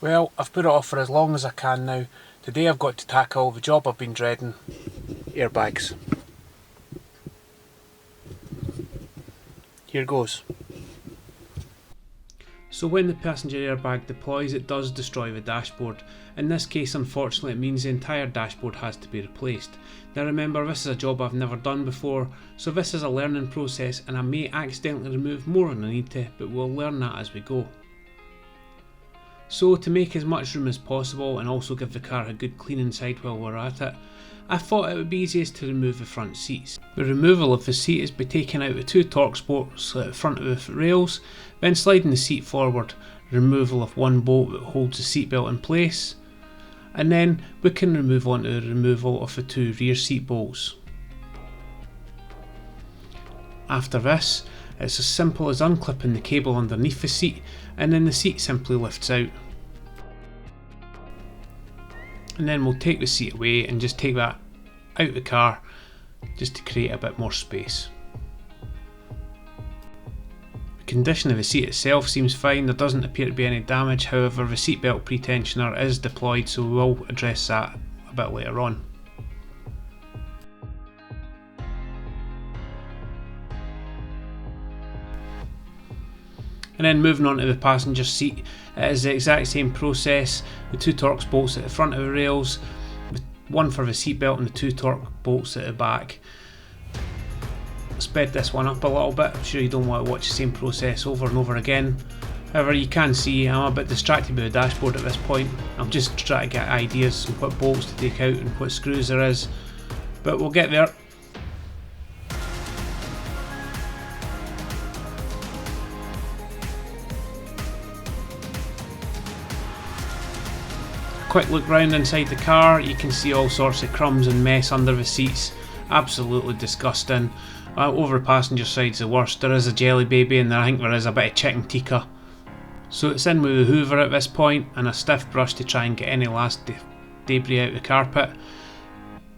Well, I've put it off for as long as I can now. Today I've got to tackle the job I've been dreading. Airbags. Here goes. So when the passenger airbag deploys, it does destroy the dashboard. In this case, unfortunately, it means the entire dashboard has to be replaced. Now remember, this is a job I've never done before, so this is a learning process and I may accidentally remove more than I need to, but we'll learn that as we go. So to make as much room as possible and also give the car a good clean inside while we're at it, I thought it would be easiest to remove the front seats. The removal of the seat is by taking out the two torque bolts at the front of the rails, then sliding the seat forward, removal of one bolt that holds the seatbelt in place, and then we can move on to the removal of the two rear seat bolts. After this, it's as simple as unclipping the cable underneath the seat and then the seat simply lifts out. And then we'll take the seat away and just take that out of the car just to create a bit more space. The condition of the seat itself seems fine, there doesn't appear to be any damage, however the seatbelt pretensioner is deployed, so we will address that a bit later on. And then moving on to the passenger seat, it is the exact same process. The two torque bolts at the front of the rails, one for the seatbelt and the two torque bolts at the back. Sped this one up a little bit, I'm sure you don't want to watch the same process over and over again. However, you can see I'm a bit distracted by the dashboard at this point. I'm just trying to get ideas on what bolts to take out and what screws there is, but we'll get there. Quick look round inside the car, you can see all sorts of crumbs and mess under the seats, absolutely disgusting. Over the passenger side's the worst, there is a jelly baby and I think there is a bit of chicken tikka. So it's in with the hoover at this point and a stiff brush to try and get any last debris out of the carpet.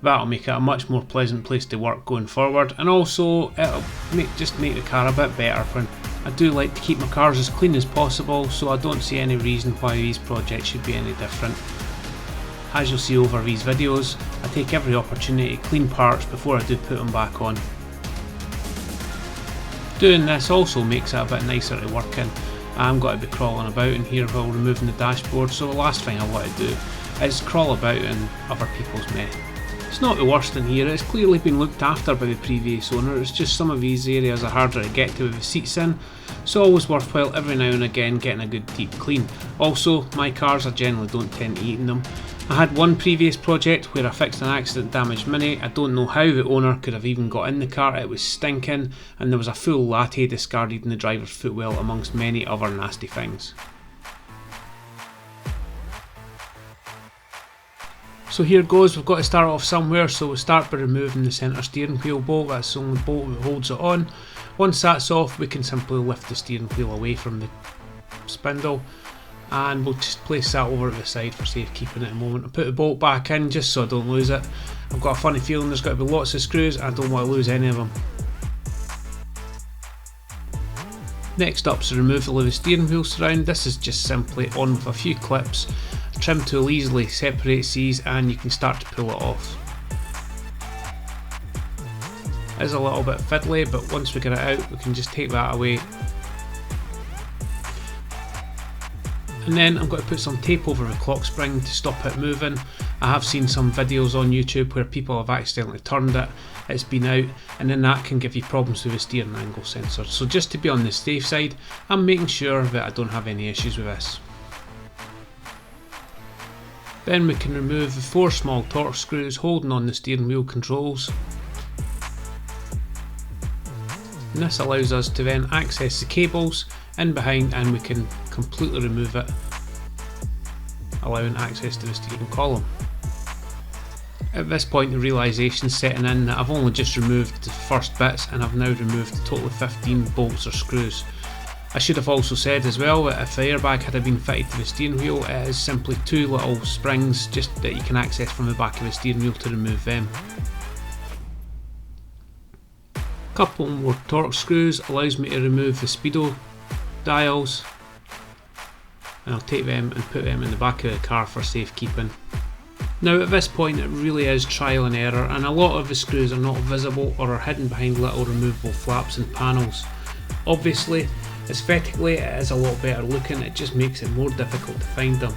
That'll make it a much more pleasant place to work going forward, and also it'll just make the car a bit better. When I do like to keep my cars as clean as possible, so I don't see any reason why these projects should be any different. As you'll see over these videos, I take every opportunity to clean parts before I do put them back on. Doing this also makes it a bit nicer to work in. I'm going to be crawling about in here while removing the dashboard, so the last thing I want to do is crawl about in other people's mess. It's not the worst in here, it's clearly been looked after by the previous owner, it's just some of these areas are harder to get to with the seats in, so always worthwhile every now and again getting a good deep clean. Also, my cars I generally don't tend to eat in them. I had one previous project where I fixed an accident damaged Mini. I don't know how the owner could have even got in the car, it was stinking and there was a full latte discarded in the driver's footwell amongst many other nasty things. So here goes, we've got to start off somewhere, so we'll start by removing the centre steering wheel bolt, that's the only bolt that holds it on. Once that's off, we can simply lift the steering wheel away from the spindle and we'll just place that over to the side for safekeeping at the moment. I'll put the bolt back in just so I don't lose it. I've got a funny feeling there's got to be lots of screws and I don't want to lose any of them. Next up is the removal of the steering wheel surround. This is just simply on with a few clips. A trim tool easily separates these and you can start to pull it off. It is a little bit fiddly, but once we get it out we can just take that away. And then I'm going to put some tape over the clock spring to stop it moving. I have seen some videos on YouTube where people have accidentally turned it, it's been out, and then that can give you problems with the steering angle sensor. So just to be on the safe side, I'm making sure that I don't have any issues with this. Then we can remove the 4 small torque screws holding on the steering wheel controls. And this allows us to then access the cables in behind and we can completely remove it, allowing access to the steering column. At this point the realisation is setting in that I've only just removed the first bits and I've now removed a total of 15 bolts or screws. I should have also said as well that if the airbag had been fitted to the steering wheel, it is simply 2 little springs just that you can access from the back of the steering wheel to remove them. A couple more torque screws allows me to remove the speedo dials. and I'll take them and put them in the back of the car for safekeeping. Now at this point it really is trial and error, and a lot of the screws are not visible or are hidden behind little removable flaps and panels. Obviously, aesthetically it is a lot better looking, it just makes it more difficult to find them.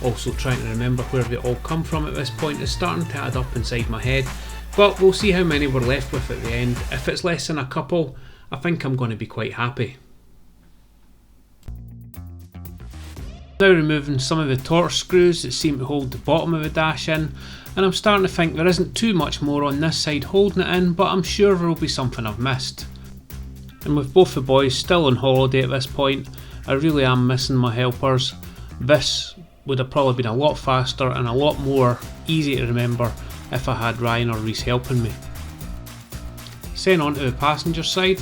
Also trying to remember where they all come from at this point is starting to add up inside my head, but we'll see how many we're left with at the end. If it's less than a couple, I think I'm going to be quite happy. Now removing some of the torch screws that seem to hold the bottom of the dash in, and I'm starting to think there isn't too much more on this side holding it in, but I'm sure there will be something I've missed. And with both the boys still on holiday at this point, I really am missing my helpers. This would have probably been a lot faster and a lot more easy to remember if I had Ryan or Reese helping me. Then on to the passenger side,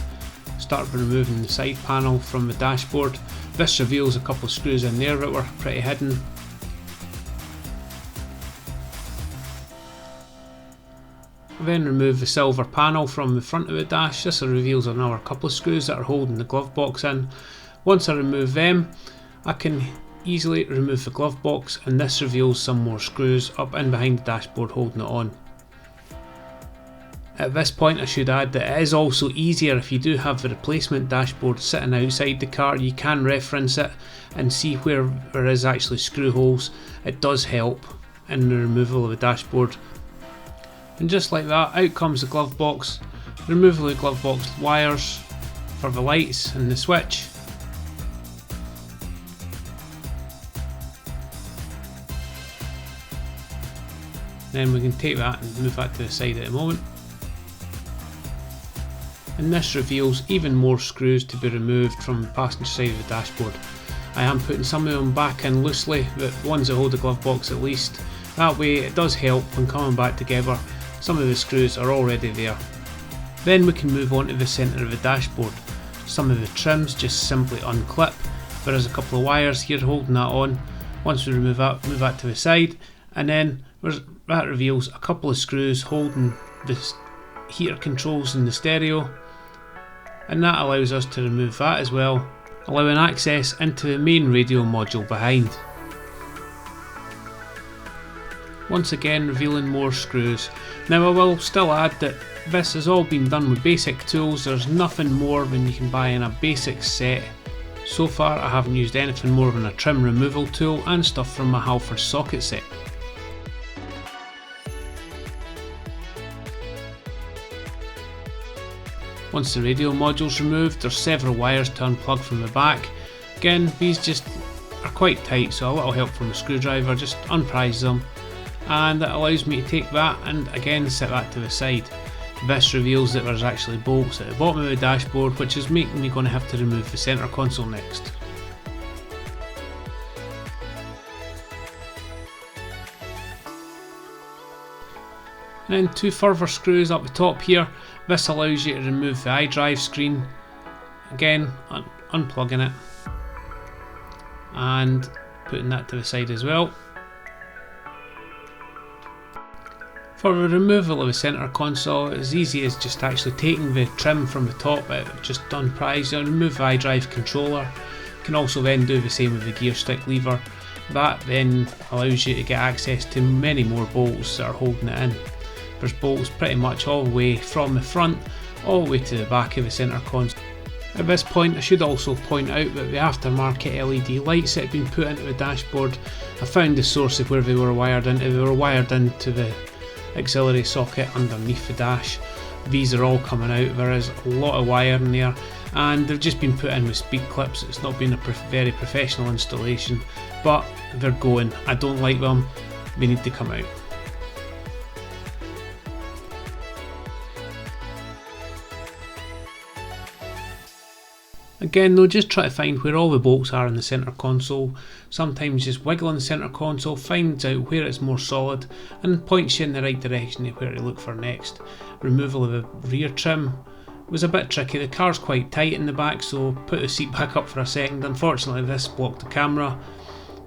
start by removing the side panel from the dashboard. This reveals a couple of screws in there that were pretty hidden. Then remove the silver panel from the front of the dash. This reveals another couple of screws that are holding the glove box in. Once I remove them, I can easily remove the glove box, and this reveals some more screws up in behind the dashboard holding it on. At this point I should add that it is also easier if you do have the replacement dashboard sitting outside the car. You can reference it and see where there is actually screw holes. It does help in the removal of the dashboard. And just like that, out comes the glove box. Removal of the glove box wires for the lights and the switch. Then we can take that and move that to the side at the moment. And this reveals even more screws to be removed from the passenger side of the dashboard. I am putting some of them back in loosely, the ones that hold the glove box at least. That way it does help when coming back together. Some of the screws are already there. Then we can move on to the centre of the dashboard. Some of the trims just simply unclip. There is a couple of wires here holding that on. Once we remove that, move that to the side, and then that reveals a couple of screws holding the heater controls in the stereo, and that allows us to remove that as well, allowing access into the main radio module behind. Once again revealing more screws. Now I will still add that this has all been done with basic tools. There's nothing more than you can buy in a basic set. So far I haven't used anything more than a trim removal tool and stuff from my Halford socket set. Once the radio module's removed, there's several wires to unplug from the back. Again, these just are quite tight, so a little help from a screwdriver, just unprise them, and that allows me to take that and again set that to the side. This reveals that there's actually bolts at the bottom of the dashboard, which is making me going to have to remove the centre console next. And then two further screws up the top here. This allows you to remove the iDrive screen. Again, unplugging it and putting that to the side as well. For the removal of the centre console, it's as easy as just actually taking the trim from the top, just unprise and remove the iDrive controller. You can also then do the same with the gear stick lever. That then allows you to get access to many more bolts that are holding it in. There's bolts pretty much all the way from the front all the way to the back of the centre console. At this point I should also point out that the aftermarket LED lights that have been put into the dashboard, I found the source of where they were wired into. They were wired into the auxiliary socket underneath the dash. These are all coming out. There is a lot of wire in there and they've just been put in with speed clips. It's not been a very professional installation, but they're going. I don't like them. They need to come out. Again though, just try to find where all the bolts are in the centre console. Sometimes just wiggling the centre console finds out where it's more solid and points you in the right direction of where to look for next. Removal of the rear trim was a bit tricky. The car's quite tight in the back, so put the seat back up for a second. Unfortunately this blocked the camera,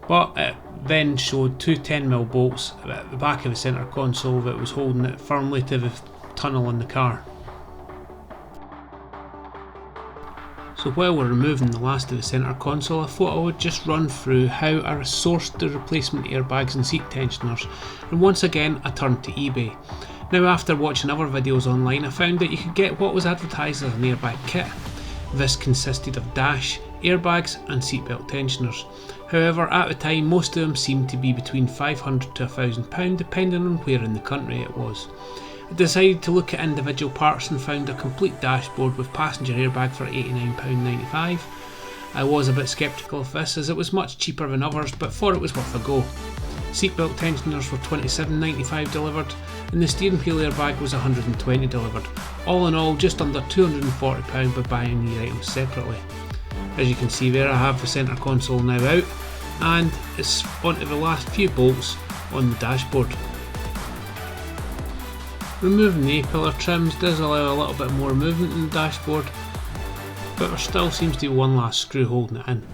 but it then showed two 10mm bolts at the back of the centre console that was holding it firmly to the tunnel in the car. So while we're removing the last of the centre console, I thought I would just run through how I sourced the replacement airbags and seat tensioners, and once again I turned to eBay. Now, after watching other videos online, I found that you could get what was advertised as an airbag kit. This consisted of dash, airbags and seatbelt tensioners. However, at the time most of them seemed to be between £500 to £1000 depending on where in the country it was. I decided to look at individual parts and found a complete dashboard with passenger airbag for £89.95. I was a bit sceptical of this as it was much cheaper than others, but thought it was worth a go. Seatbelt tensioners were £27.95 delivered and the steering wheel airbag was £120 delivered. All in all, just under £240 by buying the items separately. As you can see there, I have the centre console now out and it's onto the last few bolts on the dashboard. Removing the A-pillar trims does allow a little bit more movement in the dashboard, but there still seems to be one last screw holding it in.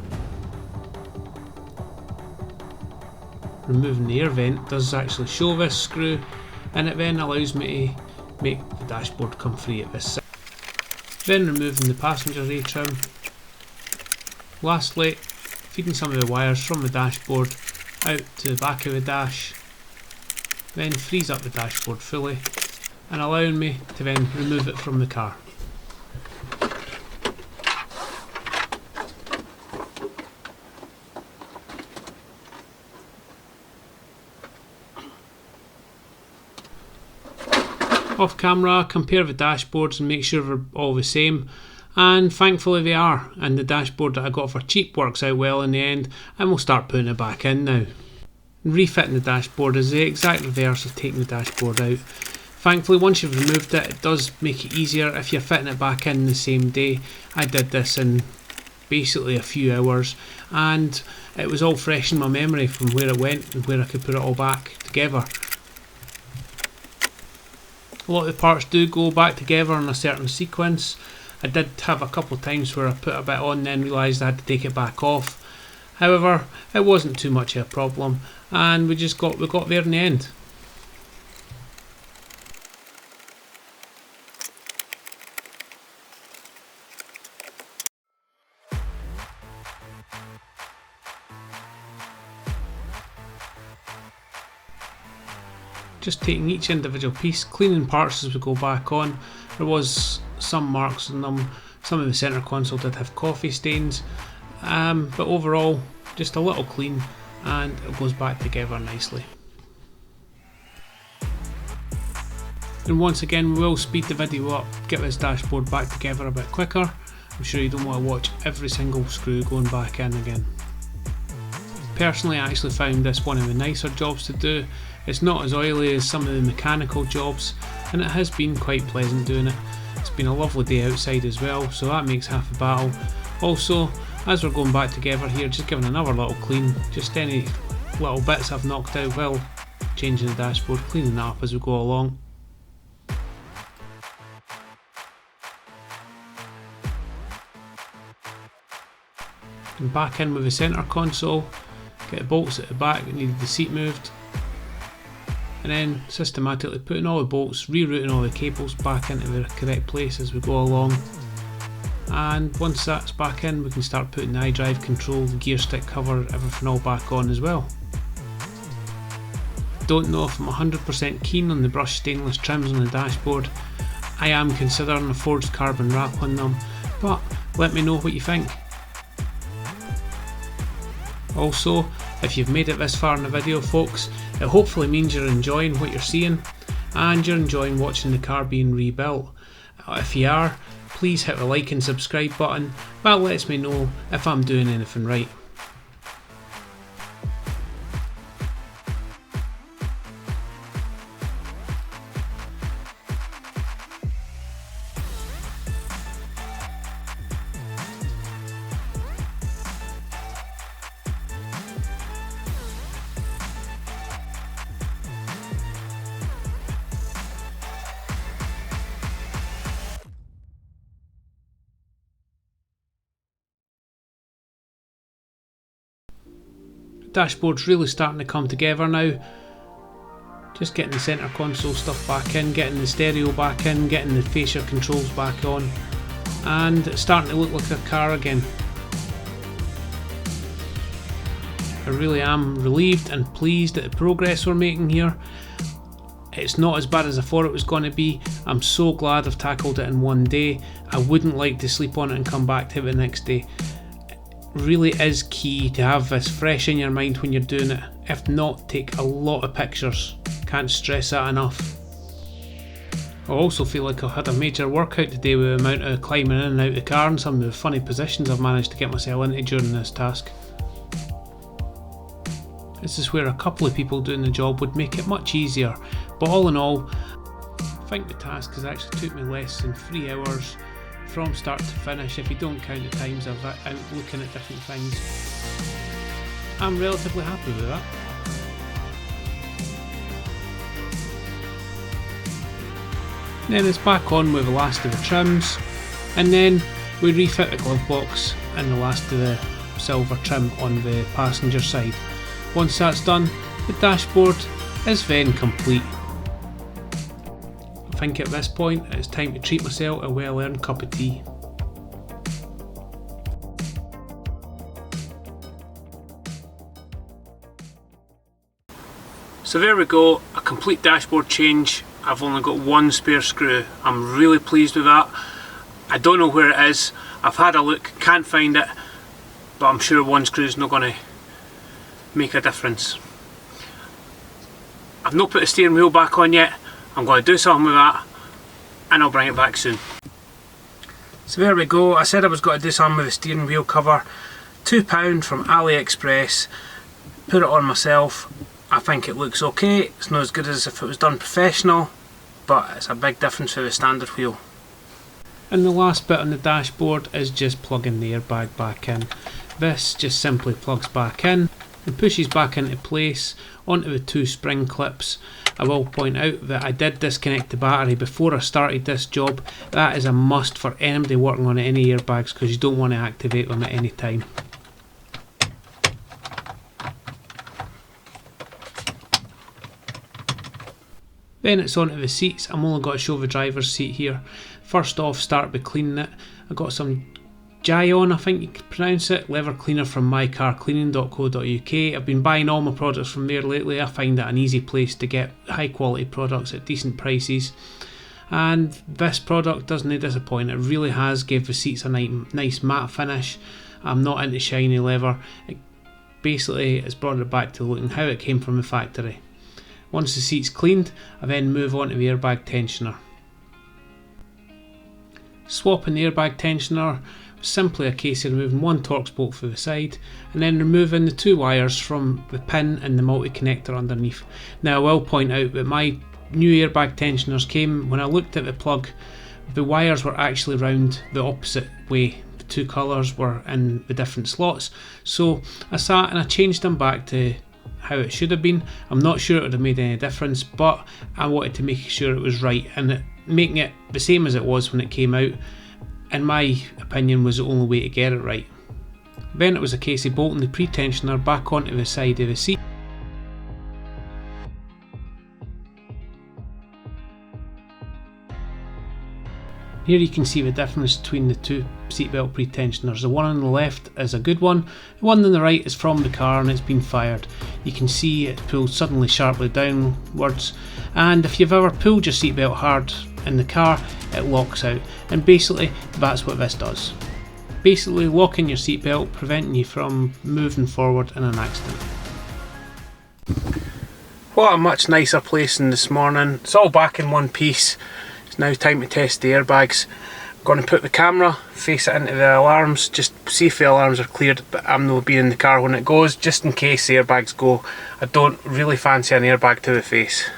Removing the air vent does actually show this screw, and it then allows me to make the dashboard come free at this side. Then removing the passenger A trim. Lastly, feeding some of the wires from the dashboard out to the back of the dash, then frees up the dashboard fully and allowing me to then remove it from the car. Off camera, compare the dashboards and make sure they're all the same, and thankfully they are, and the dashboard that I got for cheap works out well in the end, and we'll start putting it back in now. Refitting the dashboard is the exact reverse of taking the dashboard out. Thankfully, once you've removed it, it does make it easier if you're fitting it back in the same day. I did this in basically a few hours and it was all fresh in my memory from where it went and where I could put it all back together. A lot of the parts do go back together in a certain sequence. I did have a couple of times where I put a bit on and then realised I had to take it back off. However, it wasn't too much of a problem and we got there in the end. Just taking each individual piece, cleaning parts as we go back on. There was some marks on them, some of the centre console did have coffee stains, but overall just a little clean and it goes back together nicely. And once again we will speed the video up, get this dashboard back together a bit quicker. I'm sure you don't want to watch every single screw going back in again. Personally, I actually found this one of the nicer jobs to do. It's not as oily as some of the mechanical jobs and it has been quite pleasant doing it. It's been a lovely day outside as well, so that makes half the battle. Also, as we're going back together here, just giving another little clean, just any little bits I've knocked out while changing the dashboard, cleaning that up as we go along. And back in with the centre console, get the bolts at the back that needed the seat moved, and then systematically putting all the bolts, rerouting all the cables back into the correct place as we go along. And once that's back in, we can start putting the iDrive control, the gear stick cover, everything all back on as well. Don't know if I'm 100% keen on the brushed stainless trims on the dashboard. I am considering a forged carbon wrap on them, but let me know what you think. Also, if you've made it this far in the video folks, it hopefully means you're enjoying what you're seeing and you're enjoying watching the car being rebuilt. If you are, please hit the like and subscribe button. That lets me know if I'm doing anything right. Dashboard's really starting to come together now. Just getting the centre console stuff back in, getting the stereo back in, getting the fascia controls back on. and it's starting to look like a car again. I really am relieved and pleased at the progress we're making here. It's not as bad as I thought it was going to be. I'm so glad I've tackled it in one day. I wouldn't like to sleep on it and come back to it the next day. It really is key to have this fresh in your mind when you're doing it. If not, take a lot of pictures. Can't stress that enough. I also feel like I've had a major workout today with the amount of climbing in and out of the car and some of the funny positions I've managed to get myself into during this task. This is where a couple of people doing the job would make it much easier, but all in all, I think the task has actually took me less than 3 hours from start to finish if you don't count the times I've out looking at different things. I'm relatively happy with that. Then it's back on with the last of the trims, and then we refit the glove box and the last of the silver trim on the passenger side. Once that's done, the dashboard is then complete. I think at this point it's time to treat myself a well-earned cup of tea. So there we go, a complete dashboard change. I've only got one spare screw. I'm really pleased with that. I don't know where it is. I've had a look, can't find it, but I'm sure one screw is not going to make a difference. I've not put the steering wheel back on yet. I'm going to do something with that and I'll bring it back soon. So there we go. I said I was going to do something with the steering wheel cover. £2 from AliExpress. Put it on myself. I think it looks okay. It's not as good as if it was done professional, but it's a big difference with the standard wheel. And the last bit on the dashboard is just plugging the airbag back in. This just simply plugs back in and pushes back into place onto the 2 spring clips. I will point out that I did disconnect the battery before I started this job. That is a must for anybody working on any airbags because you don't want to activate them at any time. Then it's onto the seats. I'm only going to show the driver's seat here. First off, start by cleaning it. I got some Gion, I think you could pronounce it, leather cleaner from mycarcleaning.co.uk. I've been buying all my products from there lately. I find it an easy place to get high quality products at decent prices. And this product doesn't disappoint. It really has gave the seats a nice matte finish. I'm not into shiny leather. It basically has brought it back to looking how it came from the factory. Once the seat's cleaned, I then move on to the airbag tensioner. Swapping the airbag tensioner was simply a case of removing one Torx bolt for the side and then removing the 2 wires from the pin and the multi-connector underneath. Now I will point out that my new airbag tensioners came, when I looked at the plug, the wires were actually round the opposite way. The 2 colours were in the different slots, so I sat and I changed them back to how it should have been. I'm not sure it would have made any difference, but I wanted to make sure it was right, and making it the same as it was when it came out, in my opinion, was the only way to get it right. Then it was a case of bolting the pretensioner back onto the side of the seat. Here you can see the difference between the 2 seatbelt pretensioners. The one on the left is a good one, the one on the right is from the car and it's been fired. You can see it pulls suddenly sharply downwards, and if you've ever pulled your seatbelt hard in the car, it locks out, and basically that's what this does. Basically locking your seatbelt, preventing you from moving forward in an accident. What a much nicer place than this morning. It's all back in one piece. It's now time to test the airbags. I'm going to put the camera, face it into the alarms, just see if the alarms are cleared, but I'm not being in the car when it goes, just in case the airbags go. I don't really fancy an airbag to the face.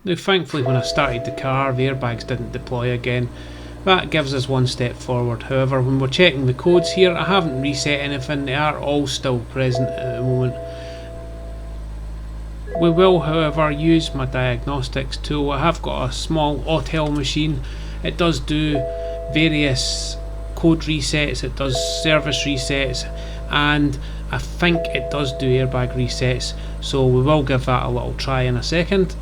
Now thankfully when I started the car, the airbags didn't deploy again. That gives us one step forward. However, when we're checking the codes here, I haven't reset anything, they are all still present at the moment. We will, however, use my diagnostics tool. I have got a small Autel machine. It does do various code resets, it does service resets, and I think it does do airbag resets, so we will give that a little try in a second.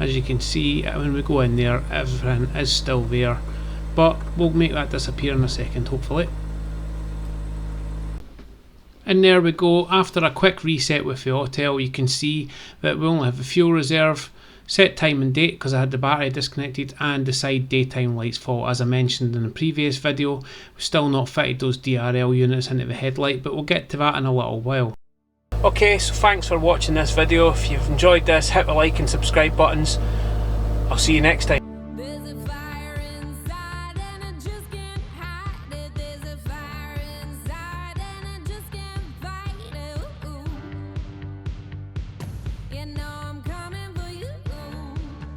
As you can see, when we go in there, everything is still there, but we'll make that disappear in a second, hopefully. And there we go. After a quick reset with the hotel, you can see that we only have the fuel reserve, set time and date because I had the battery disconnected, and the side daytime lights fault. As I mentioned in the previous video, we've still not fitted those DRL units into the headlight, but we'll get to that in a little while. Okay, so thanks for watching this video. If you've enjoyed this, hit the like and subscribe buttons. I'll see you next time.